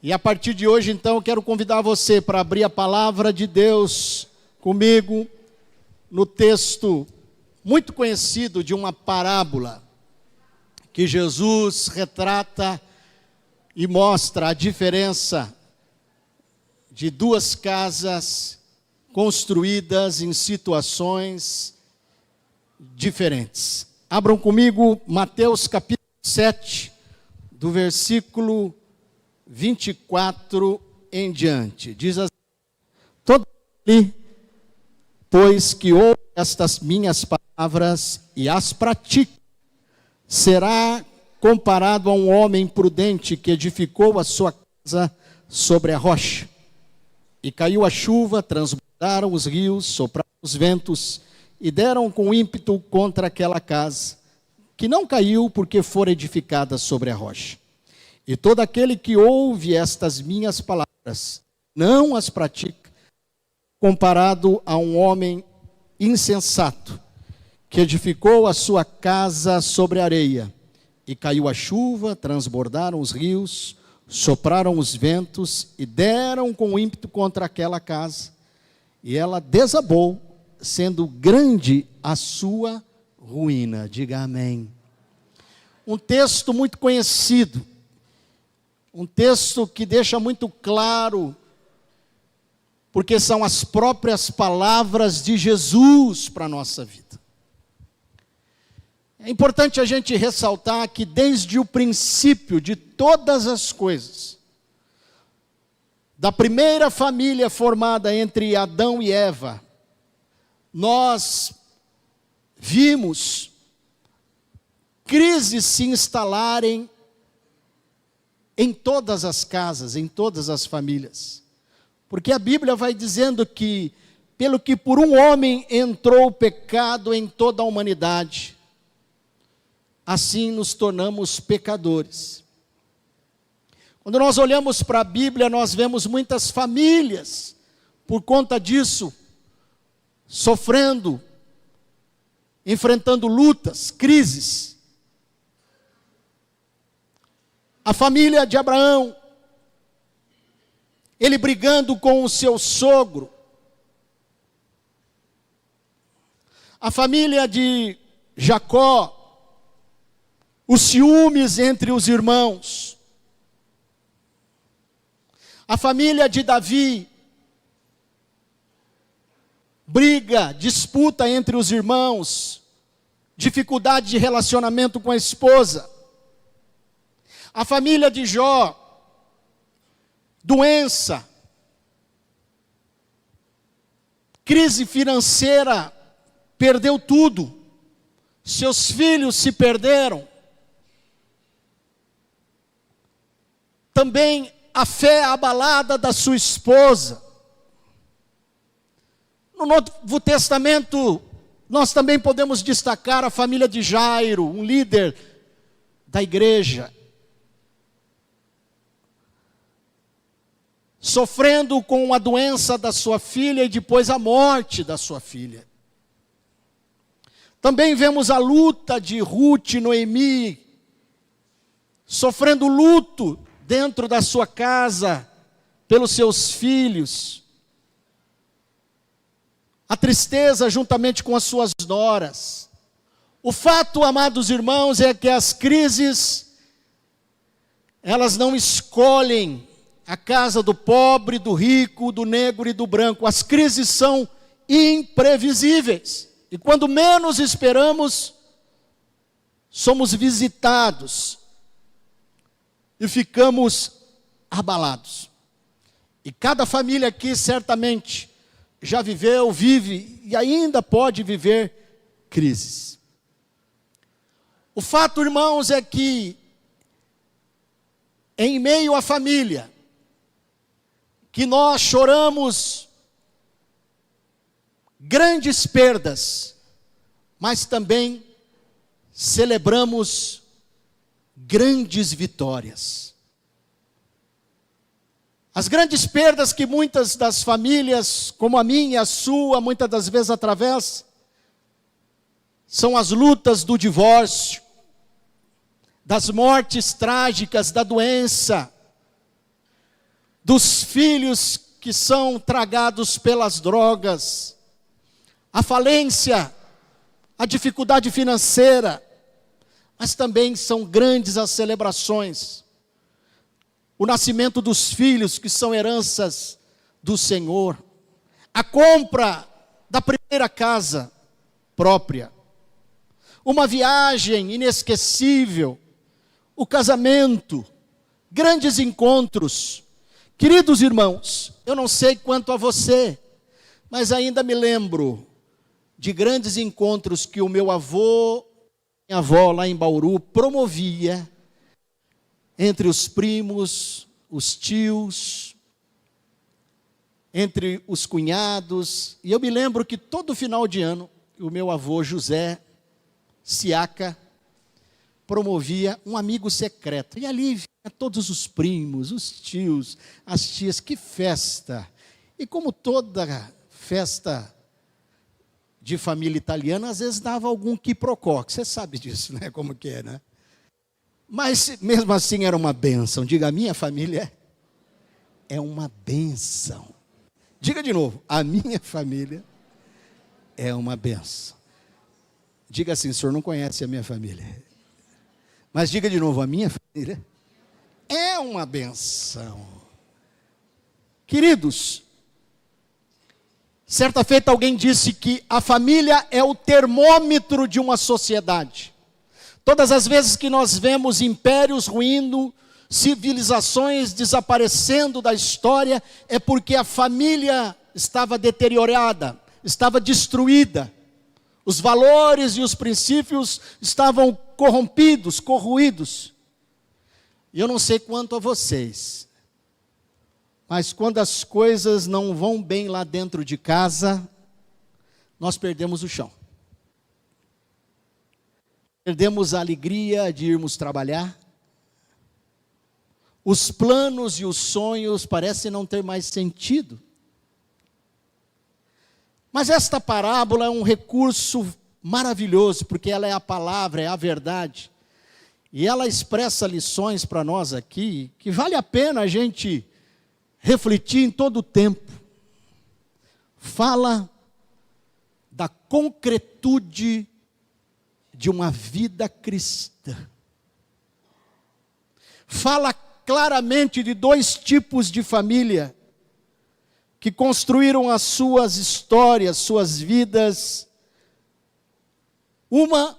E a partir de hoje, então, eu quero convidar você para abrir a palavra de Deus comigo no texto muito conhecido de uma parábola que Jesus retrata e mostra a diferença de duas casas construídas em situações diferentes. Abram comigo Mateus capítulo 7, do versículo 24 em diante. Diz assim: todo aquele, pois, que ouve estas minhas palavras e as pratica, será comparado a um homem prudente que edificou a sua casa sobre a rocha. E caiu a chuva, transbordaram os rios, sopraram os ventos, e deram com ímpeto contra aquela casa, que não caiu porque fora edificada sobre a rocha. E todo aquele que ouve estas minhas palavras, não as pratica, comparado a um homem insensato, que edificou a sua casa sobre a areia, e caiu a chuva, transbordaram os rios, sopraram os ventos, e deram com ímpeto contra aquela casa, e ela desabou, sendo grande a sua ruína. Diga amém. Um texto muito conhecido, um texto que deixa muito claro, porque são as próprias palavras de Jesus para a nossa vida. É importante a gente ressaltar que desde o princípio de todas as coisas, da primeira família formada entre Adão e Eva, nós vimos crises se instalarem em todas as casas, em todas as famílias. Porque a Bíblia vai dizendo que, pelo que por um homem entrou o pecado em toda a humanidade, assim nos tornamos pecadores. Quando nós olhamos para a Bíblia, nós vemos muitas famílias, por conta disso, sofrendo, enfrentando lutas, crises. A família de Abraão, ele brigando com o seu sogro. A família de Jacó, os ciúmes entre os irmãos. A família de Davi, briga, disputa entre os irmãos, dificuldade de relacionamento com a esposa. A família de Jó, doença, crise financeira, perdeu tudo, seus filhos se perderam. Também a fé abalada da sua esposa. No Novo Testamento, nós também podemos destacar a família de Jairo, um líder da igreja, sofrendo com a doença da sua filha e depois a morte da sua filha. Também vemos a luta de Ruth e Noemi, sofrendo luto dentro da sua casa, pelos seus filhos. A tristeza juntamente com as suas noras. O fato, amados irmãos, é que as crises, elas não escolhem a casa do pobre, do rico, do negro e do branco. As crises são imprevisíveis. E quando menos esperamos, somos visitados e ficamos abalados. E cada família aqui certamente já viveu, vive e ainda pode viver crises. O fato, irmãos, é que em meio à família, que nós choramos grandes perdas, mas também celebramos grandes vitórias. As grandes perdas que muitas das famílias, como a minha e a sua, muitas das vezes atravessam, são as lutas do divórcio, das mortes trágicas, da doença, dos filhos que são tragados pelas drogas, a falência, a dificuldade financeira, mas também são grandes as celebrações. O nascimento dos filhos que são heranças do Senhor, a compra da primeira casa própria, uma viagem inesquecível, o casamento, grandes encontros. Queridos irmãos, eu não sei quanto a você, mas ainda me lembro de grandes encontros que o meu avô, minha avó lá em Bauru promovia entre os primos, os tios, entre os cunhados. E eu me lembro que todo final de ano, o meu avô José Siaca promovia um amigo secreto. E ali vinha todos os primos, os tios, as tias, que festa. E como toda festa de família italiana, às vezes dava algum quiprocó, você sabe disso, né? Como que é, né? Mas mesmo assim era uma bênção. Diga, a minha família é uma bênção. Diga de novo, a minha família é uma bênção. Diga assim, o senhor não conhece a minha família. Mas diga de novo, a minha família é uma bênção. Queridos, certa feita alguém disse que a família é o termômetro de uma sociedade. Todas as vezes que nós vemos impérios ruindo, civilizações desaparecendo da história, é porque a família estava deteriorada, estava destruída. Os valores e os princípios estavam corrompidos, corroídos. E eu não sei quanto a vocês, mas quando as coisas não vão bem lá dentro de casa, nós perdemos o chão. Perdemos a alegria de irmos trabalhar. Os planos e os sonhos parecem não ter mais sentido. Mas esta parábola é um recurso maravilhoso, porque ela é a palavra, é a verdade. E ela expressa lições para nós aqui, que vale a pena a gente refletir em todo o tempo. Fala da concretude de uma vida cristã. Fala claramente de dois tipos de família que construíram as suas histórias, suas vidas. Uma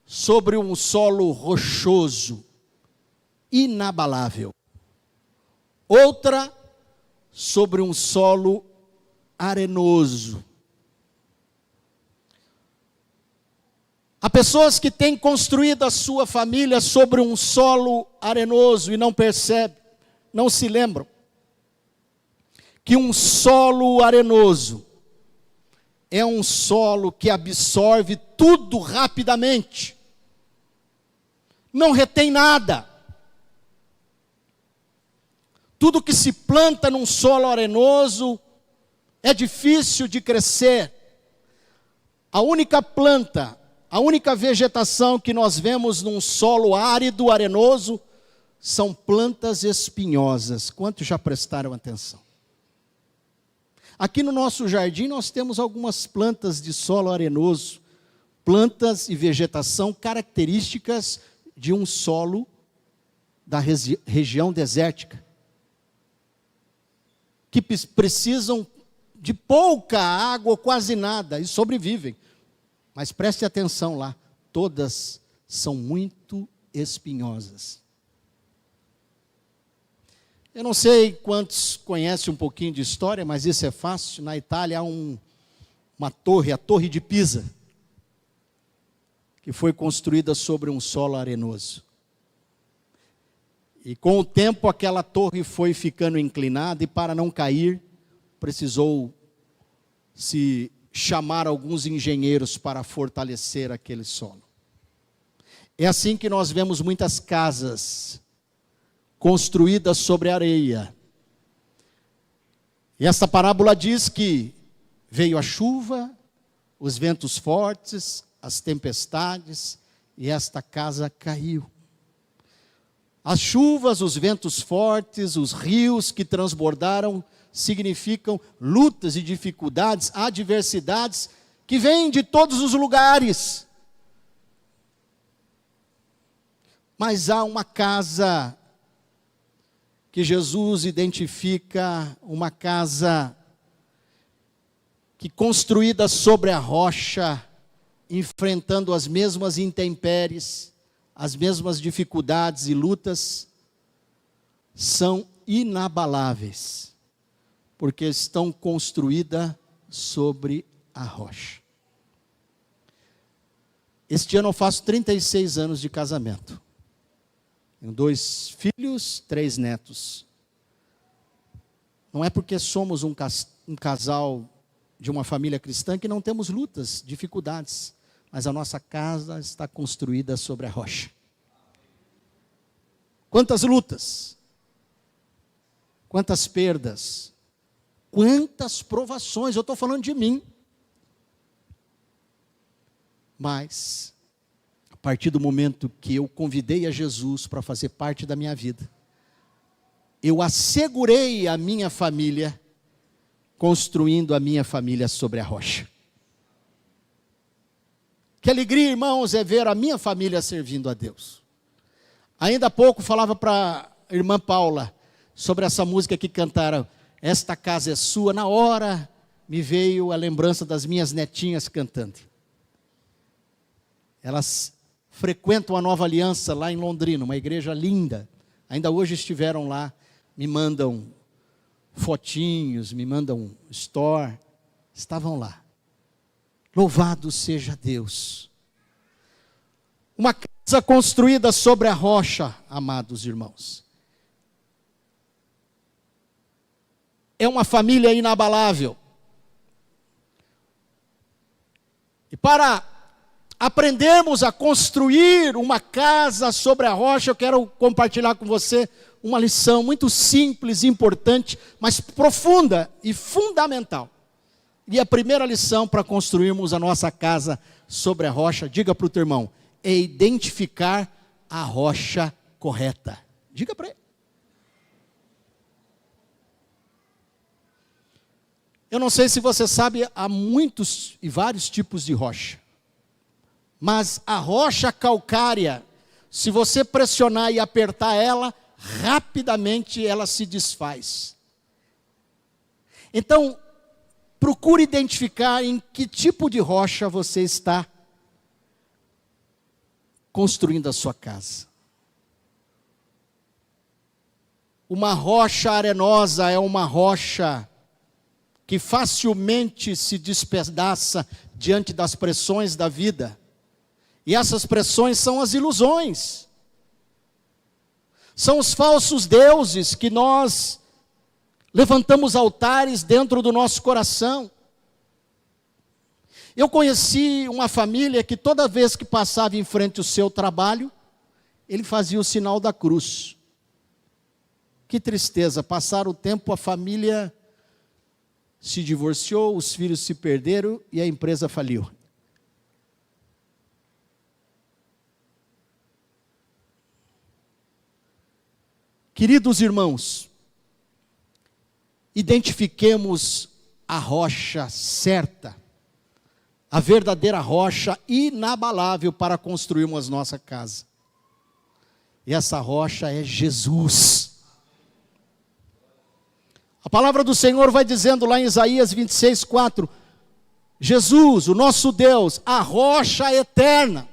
sobre um solo rochoso, inabalável. Outra sobre um solo arenoso. Há pessoas que têm construído a sua família sobre um solo arenoso e não percebem, não se lembram que um solo arenoso é um solo que absorve tudo rapidamente, não retém nada. Tudo que se planta num solo arenoso é difícil de crescer. A única planta, a única vegetação que nós vemos num solo árido, arenoso, são plantas espinhosas. Quantos já prestaram atenção? Aqui no nosso jardim nós temos algumas plantas de solo arenoso, plantas e vegetação características de um solo da região desértica, que precisam de pouca água ou quase nada e sobrevivem. Mas preste atenção lá, todas são muito espinhosas. Eu não sei quantos conhecem um pouquinho de história, mas isso é fácil. Na Itália há uma torre, a Torre de Pisa, que foi construída sobre um solo arenoso. E com o tempo aquela torre foi ficando inclinada e para não cair, precisou se chamar alguns engenheiros para fortalecer aquele solo. É assim que nós vemos muitas casas construídas sobre areia. E esta parábola diz que veio a chuva, os ventos fortes, as tempestades, e esta casa caiu. As chuvas, os ventos fortes, os rios que transbordaram significam lutas e dificuldades, adversidades que vêm de todos os lugares. Mas há uma casa que Jesus identifica, uma casa que construída sobre a rocha, enfrentando as mesmas intempéries, as mesmas dificuldades e lutas, são inabaláveis, porque estão construídas sobre a rocha. Este ano eu faço 36 anos de casamento. Tenho 2 filhos, 3 netos. Não é porque somos um casal de uma família cristã que não temos lutas, dificuldades, mas a nossa casa está construída sobre a rocha. Quantas lutas, quantas perdas, quantas provações, eu estou falando de mim. Mas, a partir do momento que eu convidei a Jesus para fazer parte da minha vida, eu assegurei a minha família, construindo a minha família sobre a rocha. Que alegria, irmãos, é ver a minha família servindo a Deus. Ainda há pouco falava para a irmã Paula sobre essa música que cantaram, Esta Casa é Sua. Na hora me veio a lembrança das minhas netinhas cantando. Elas frequentam a Nova Aliança lá em Londrina, uma igreja linda. Ainda hoje estiveram lá, me mandam fotinhos, me mandam store. Estavam lá. Louvado seja Deus. Uma casa construída sobre a rocha, amados irmãos. É uma família inabalável. E para aprendermos a construir uma casa sobre a rocha, eu quero compartilhar com você uma lição muito simples, importante, mas profunda e fundamental. E a primeira lição para construirmos a nossa casa sobre a rocha, diga para o teu irmão, é identificar a rocha correta. Diga para ele. Eu não sei se você sabe, há muitos e vários tipos de rocha. Mas a rocha calcária, se você pressionar e apertar ela, rapidamente ela se desfaz. Então, procure identificar em que tipo de rocha você está construindo a sua casa. Uma rocha arenosa é uma rocha que facilmente se despedaça diante das pressões da vida. E essas pressões são as ilusões. São os falsos deuses que nós levantamos altares dentro do nosso coração. Eu conheci uma família que toda vez que passava em frente ao seu trabalho, ele fazia o sinal da cruz. Que tristeza, passaram o tempo, a família se divorciou, os filhos se perderam e a empresa faliu. Queridos irmãos, identifiquemos a rocha certa, a verdadeira rocha inabalável para construirmos nossa casa. E essa rocha é Jesus. A palavra do Senhor vai dizendo lá em Isaías 26:4, Jesus, o nosso Deus, a rocha eterna.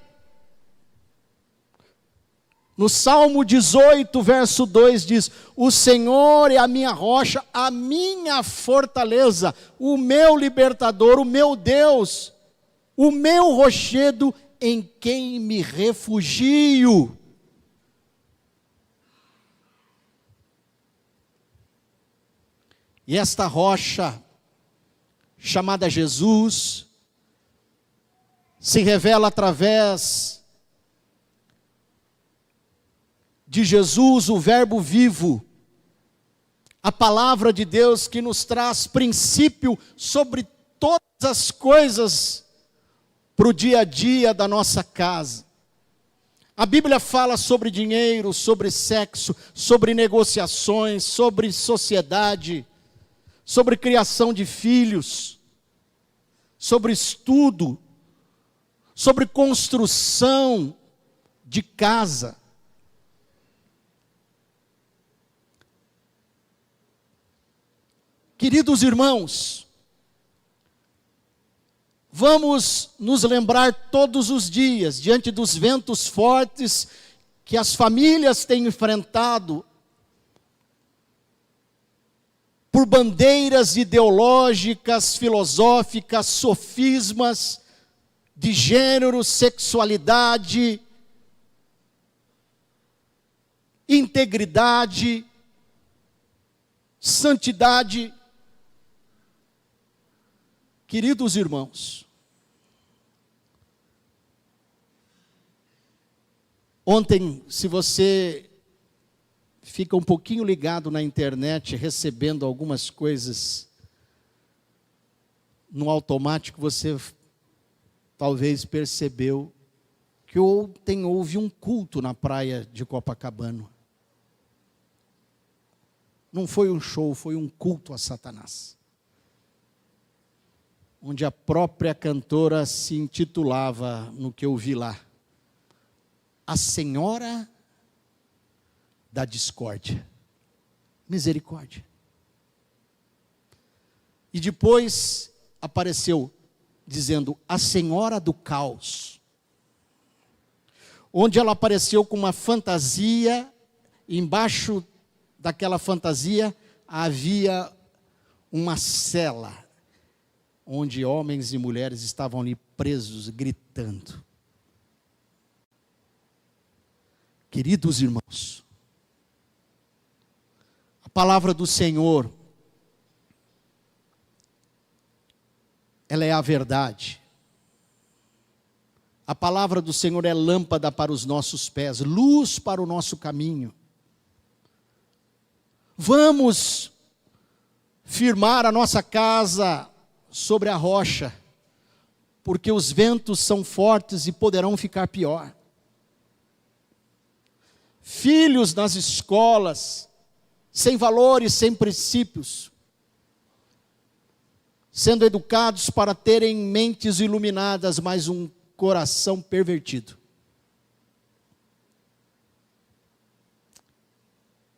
No Salmo 18, verso 2 diz, o Senhor é a minha rocha, a minha fortaleza, o meu libertador, o meu Deus, o meu rochedo em quem me refugio. E esta rocha, chamada Jesus, se revela através de Jesus, o verbo vivo, a palavra de Deus que nos traz princípio sobre todas as coisas para o dia a dia da nossa casa. A Bíblia fala sobre dinheiro, sobre sexo, sobre negociações, sobre sociedade, sobre criação de filhos, sobre estudo, sobre construção de casa. Queridos irmãos, vamos nos lembrar todos os dias, diante dos ventos fortes que as famílias têm enfrentado, por bandeiras ideológicas, filosóficas, sofismas, de gênero, sexualidade, integridade, santidade. Queridos irmãos, ontem, se você fica um pouquinho ligado na internet, recebendo algumas coisas no automático, você talvez percebeu que ontem houve um culto na praia de Copacabana. Não foi um show, foi um culto a Satanás, onde a própria cantora se intitulava, no que eu vi lá, a Senhora da Discórdia. Misericórdia. E depois apareceu dizendo a Senhora do Caos, onde ela apareceu com uma fantasia, embaixo daquela fantasia havia uma cela, onde homens e mulheres estavam ali presos, gritando. Queridos irmãos, a palavra do Senhor, ela é a verdade. A palavra do Senhor é lâmpada para os nossos pés, luz para o nosso caminho. Vamos firmar a nossa casa sobre a rocha, porque os ventos são fortes e poderão ficar pior. Filhos nas escolas, sem valores, sem princípios, sendo educados para terem mentes iluminadas, mas um coração pervertido.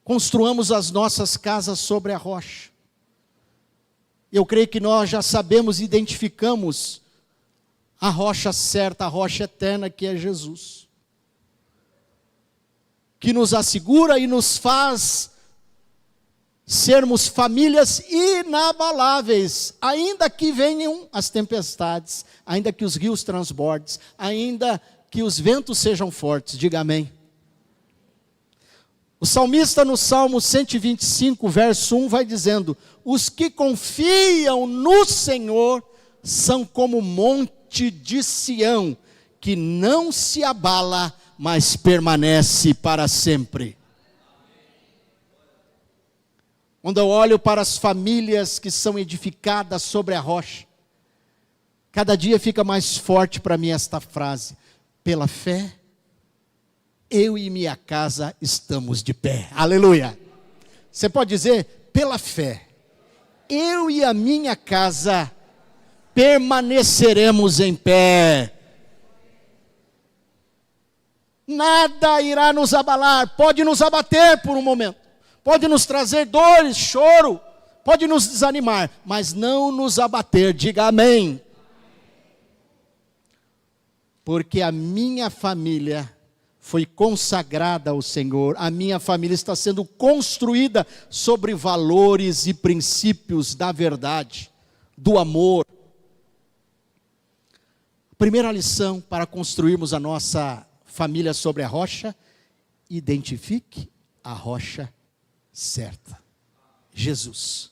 Construamos as nossas casas sobre a rocha. Eu creio que nós já sabemos, identificamos a rocha certa, a rocha eterna, que é Jesus, que nos assegura e nos faz sermos famílias inabaláveis, ainda que venham as tempestades, ainda que os rios transbordem, ainda que os ventos sejam fortes. Diga amém. O salmista no Salmo 125, verso 1, vai dizendo: os que confiam no Senhor são como o monte de Sião, que não se abala, mas permanece para sempre. Quando eu olho para as famílias que são edificadas sobre a rocha, cada dia fica mais forte para mim esta frase: pela fé, eu e minha casa estamos de pé. Aleluia. Você pode dizer: pela fé, eu e a minha casa permaneceremos em pé. Nada irá nos abalar. Pode nos abater por um momento, pode nos trazer dores, choro, pode nos desanimar, mas não nos abater. Diga amém. Porque a minha família foi consagrada ao Senhor, a minha família está sendo construída sobre valores e princípios da verdade, do amor. Primeira lição para construirmos a nossa família sobre a rocha: identifique a rocha certa, Jesus.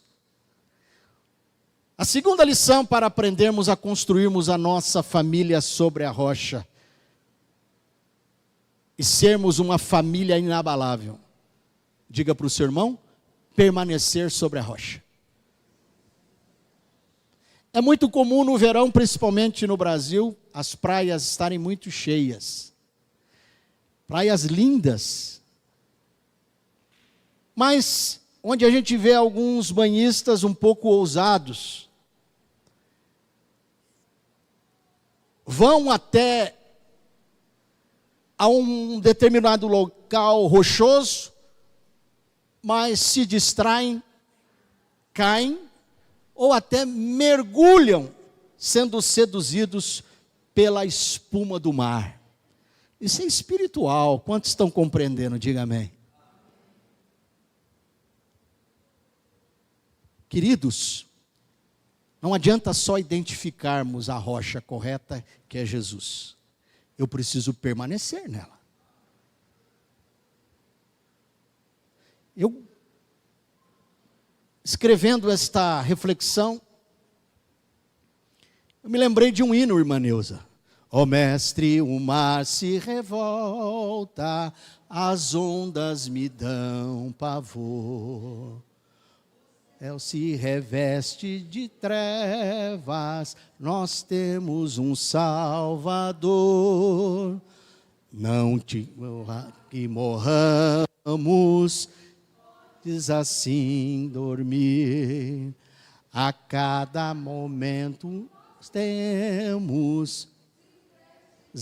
A segunda lição para aprendermos a construirmos a nossa família sobre a rocha e sermos uma família inabalável, diga para o seu irmão: permanecer sobre a rocha. É muito comum no verão, principalmente no Brasil, as praias estarem muito cheias. praias lindas, mas onde a gente vê alguns banhistas um pouco ousados, vão até a um determinado local rochoso, mas se distraem, caem, ou até mergulham, sendo seduzidos pela espuma do mar. Isso é espiritual. Quantos estão compreendendo? Diga amém. Queridos, não adianta só identificarmos a rocha correta, que é Jesus. Eu preciso permanecer nela. Eu, escrevendo esta reflexão, eu me lembrei de um hino, irmã Neuza. Ó mestre, o mar se revolta, as ondas me dão pavor. O céu se reveste de trevas, nós temos um Salvador. Não te que morramos, diz assim dormir. A cada momento temos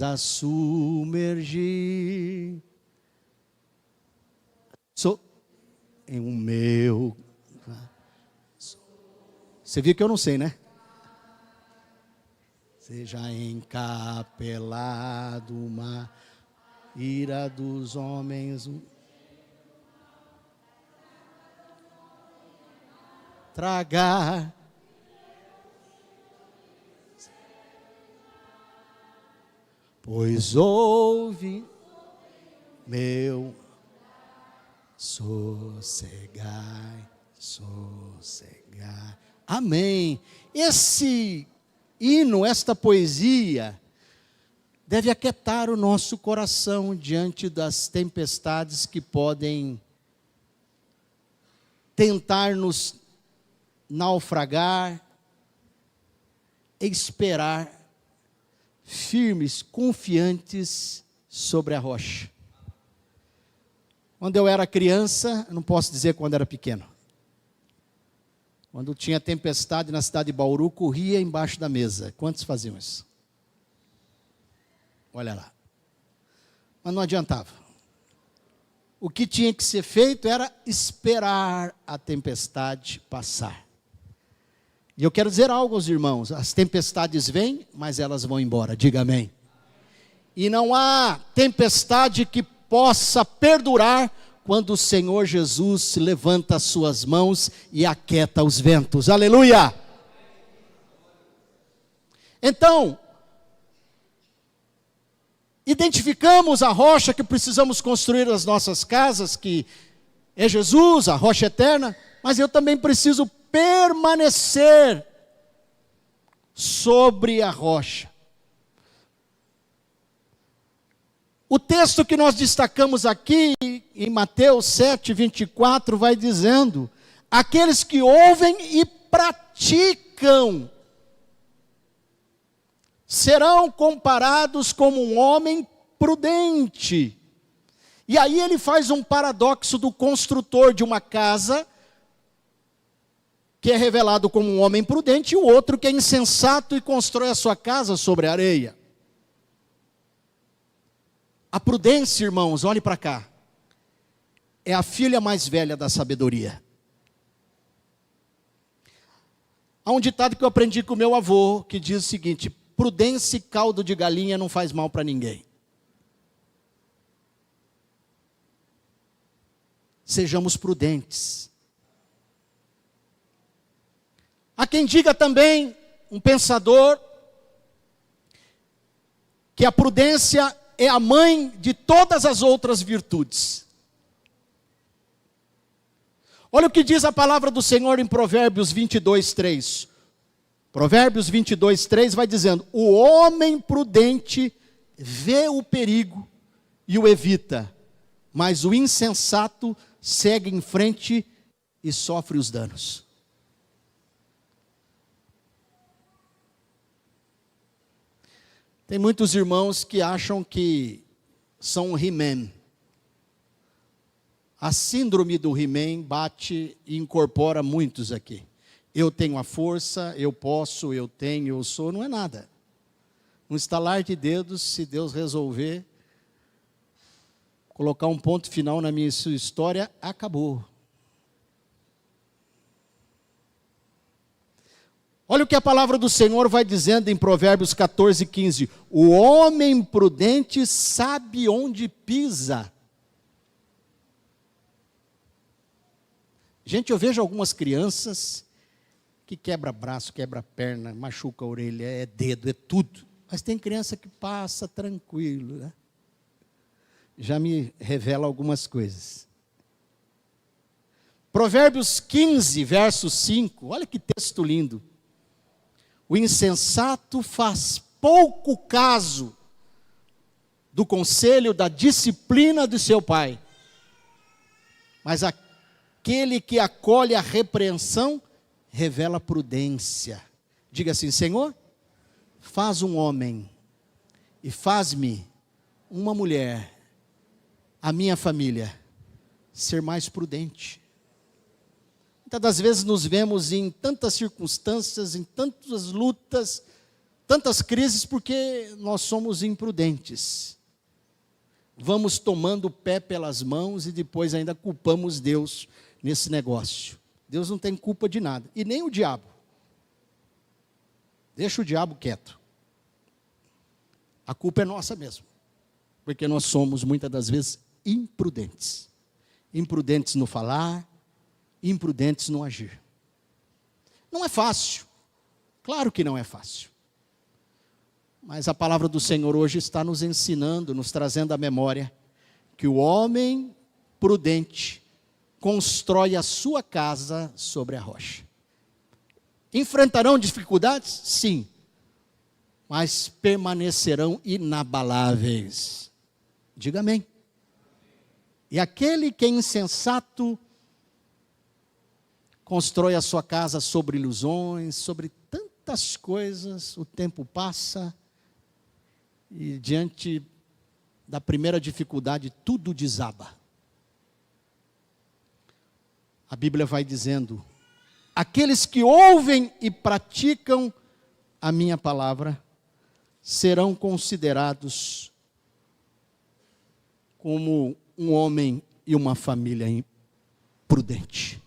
a submergir. Sou em o meu. Você viu que eu não sei, né? Seja encapelado uma ira dos homens. Tragar. Pois ouve, meu, sossegai, sossegai. Amém. Esse hino, esta poesia, deve aquietar o nosso coração diante das tempestades que podem tentar nos naufragar, esperar firmes, confiantes sobre a rocha. Quando eu era criança, não posso dizer quando era pequeno, quando tinha tempestade na cidade de Bauru, corria embaixo da mesa. Quantos faziam isso? Olha lá. Mas não adiantava. O que tinha que ser feito era esperar a tempestade passar. E eu quero dizer algo aos irmãos: as tempestades vêm, mas elas vão embora. Diga amém. E não há tempestade que possa perdurar quando o Senhor Jesus levanta as suas mãos e aquieta os ventos. Aleluia! Então, identificamos a rocha que precisamos construir as nossas casas, que é Jesus, a rocha eterna, mas eu também preciso permanecer sobre a rocha. O texto que nós destacamos aqui, em Mateus 7, 24, vai dizendo: aqueles que ouvem e praticam serão comparados como um homem prudente. E aí ele faz um paradoxo do construtor de uma casa, que é revelado como um homem prudente, e o outro que é insensato e constrói a sua casa sobre a areia. A prudência, irmãos, olhe para cá, é a filha mais velha da sabedoria. Há um ditado que eu aprendi com meu avô, que diz o seguinte: prudência e caldo de galinha não faz mal para ninguém. Sejamos prudentes. Há quem diga também, um pensador, que a prudência é a mãe de todas as outras virtudes. Olha o que diz a palavra do Senhor em Provérbios 22, 3. Provérbios 22, 3 vai dizendo: o homem prudente vê o perigo e o evita, mas o insensato segue em frente e sofre os danos. Tem muitos irmãos que acham que são um He-Man. A síndrome do He-Man bate e incorpora muitos aqui. Eu tenho a força, eu posso, eu tenho, eu sou, não é nada. Um estalar de dedos, se Deus resolver colocar um ponto final na minha sua história, acabou. Olha o que a palavra do Senhor vai dizendo em Provérbios 14, 15. O homem prudente sabe onde pisa. Gente, eu vejo algumas crianças que quebra braço, quebra perna, machuca a orelha, é dedo, é tudo. Mas tem criança que passa tranquilo, né? Já me revela algumas coisas. Provérbios 15, verso 5, olha que texto lindo. O insensato faz pouco caso do conselho, da disciplina de seu pai, mas aquele que acolhe a repreensão revela prudência. Diga assim: Senhor, faz um homem e faz-me uma mulher, a minha família, ser mais prudente. Muitas das vezes nos vemos em tantas circunstâncias, em tantas lutas, tantas crises, porque nós somos imprudentes. Vamos tomando o pé pelas mãos e depois ainda culpamos Deus nesse negócio. Deus não tem culpa de nada, e nem o diabo. Deixa o diabo quieto. A culpa é nossa mesmo, porque nós somos muitas das vezes imprudentes. Imprudentes no falar, imprudentes no agir. Não é fácil, claro que não é fácil. Mas a palavra do Senhor hoje está nos ensinando, nos trazendo à memória, que o homem prudente constrói a sua casa sobre a rocha. Enfrentarão dificuldades? Sim, mas permanecerão inabaláveis. Diga amém. E aquele que é insensato constrói a sua casa sobre ilusões, sobre tantas coisas, o tempo passa e diante da primeira dificuldade tudo desaba. A Bíblia vai dizendo: aqueles que ouvem e praticam a minha palavra serão considerados como um homem e uma família prudente.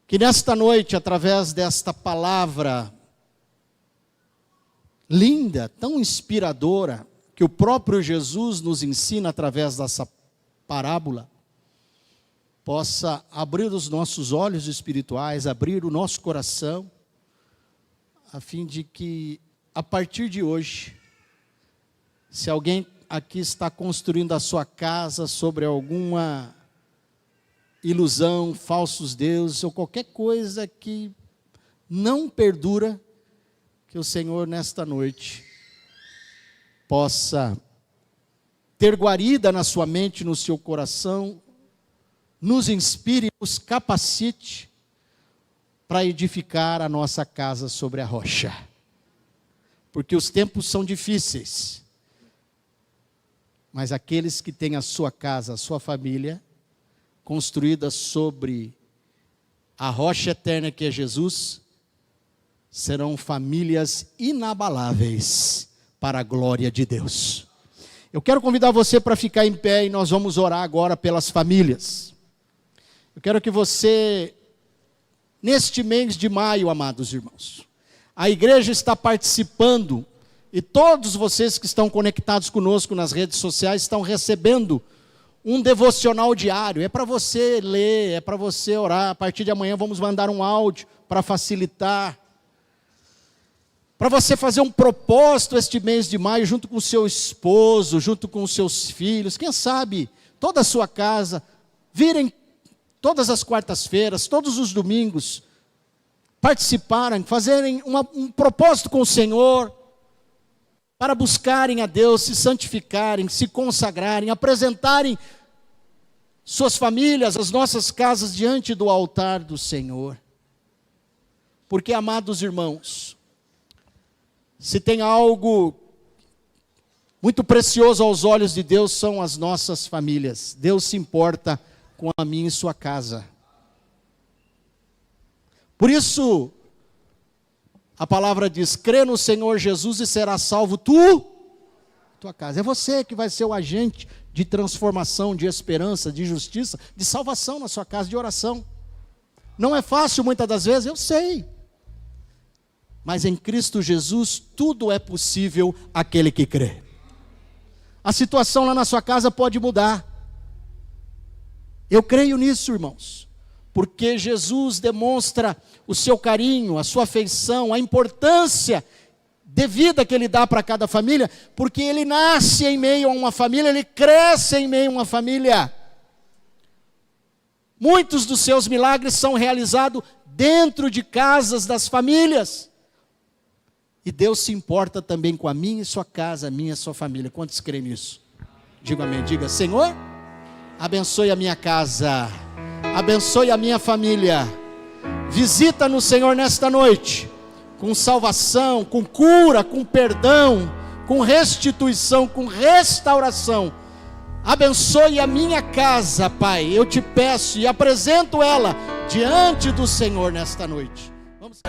Que nesta noite, através desta palavra linda, tão inspiradora, que o próprio Jesus nos ensina através dessa parábola, possa abrir os nossos olhos espirituais, abrir o nosso coração, a fim de que, a partir de hoje, se alguém aqui está construindo a sua casa sobre alguma ilusão, falsos deuses, ou qualquer coisa que não perdura, que o Senhor nesta noite possa ter guarida na sua mente, no seu coração, nos inspire, nos capacite para edificar a nossa casa sobre a rocha. Porque os tempos são difíceis, mas aqueles que têm a sua casa, a sua família, construída sobre a rocha eterna que é Jesus, serão famílias inabaláveis para a glória de Deus. Eu quero convidar você para ficar em pé e nós vamos orar agora pelas famílias. Eu quero que você, neste mês de maio, amados irmãos, a igreja está participando e todos vocês que estão conectados conosco nas redes sociais estão recebendo um devocional diário. É para você ler, é para você orar. A partir de amanhã vamos mandar um áudio para facilitar. Para você fazer um propósito este mês de maio, junto com o seu esposo, junto com os seus filhos. Quem sabe, toda a sua casa, virem todas as quartas-feiras, todos os domingos, participarem, fazerem um propósito com o Senhor, para buscarem a Deus, se santificarem, se consagrarem, apresentarem suas famílias, as nossas casas diante do altar do Senhor. Porque, amados irmãos, se tem algo Muito precioso aos olhos de Deus são as nossas famílias. Deus se importa com a minha e sua casa. Por isso, a palavra diz: crê no Senhor Jesus e será salvo tua casa. É você que vai ser o agente de transformação, de esperança, de justiça, de salvação na sua casa, de oração. Não é fácil muitas das vezes, eu sei. Mas em Cristo Jesus tudo é possível àquele que crê. A situação lá na sua casa pode mudar. Eu creio nisso, irmãos. Porque Jesus demonstra o seu carinho, a sua afeição, a importância devida que Ele dá para cada família, porque Ele nasce em meio a uma família, Ele cresce em meio a uma família. Muitos dos seus milagres são realizados dentro de casas das famílias. E Deus se importa também com a minha e sua casa, a minha e sua família. Quantos creem nisso? Diga amém. Diga: Senhor, abençoe a minha casa, abençoe a minha família. Visita-nos, Senhor, nesta noite, com salvação, com cura, com perdão, com restituição, com restauração. Abençoe a minha casa, Pai. Eu te peço e apresento ela diante do Senhor nesta noite. Vamos...